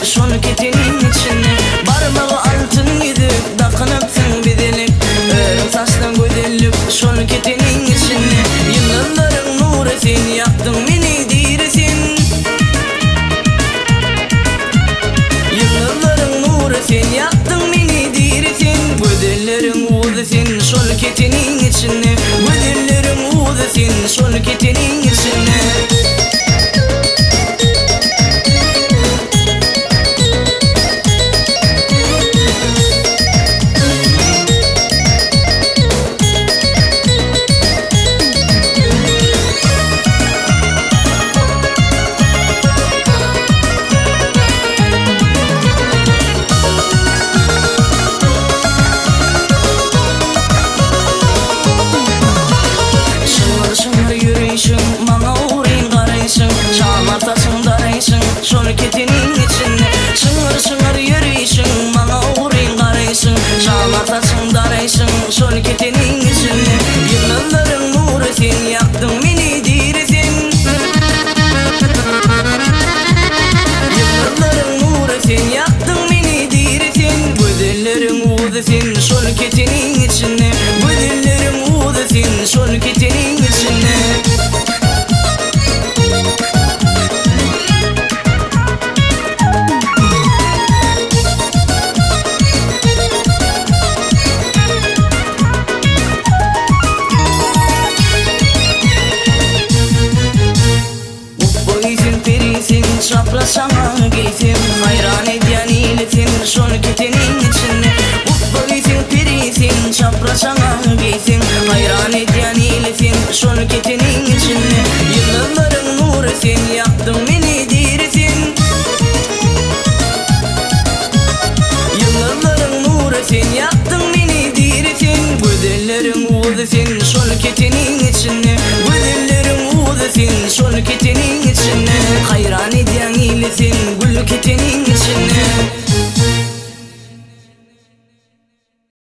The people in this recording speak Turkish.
şol ketenin içine. Barmağı altın yüzük takınıpsın bidelik, örüm saçtan gözellik şol ketenin içine. Yıldızların nuru sen yaktın beni diresin. Yıldızların nuru sen yaktın beni diresin. Gözellerin uzu sen şol ketenin içine. Gözellerin uzu sen şol ketenin içine. Bana uğrayın karayışın, şamar taşın darayışın şol ketenin içinde. Şıngır şıngır yürüyüşün, bana uğrayın karayışın, şamar taşın darayışın şol ketenin içinde. Yıldızların nuru sen yaktın beni diresin. Yıldızların nuru sen yaktın beni diresin. Gözellerin uzu sen şol ketenin içinde. Gözellerin uzu sen şol ketenin içinde. Çapraşama giysin, hayran ediyen iyilesin şol ketenin içinde. Utbalisin pirisin, çapraşama giysin, hayran ediyen iyilesin şol ketenin içinde. Yıldızların nuru sen yaktın beni diresin. Yıldızların nuru sen yaktın beni diresin. Gözellerin uzu sen şol ketenin içinde. Gözellerin uzu sen şol ketenin içinde. Hayran ediyen iyilesin gül ketenin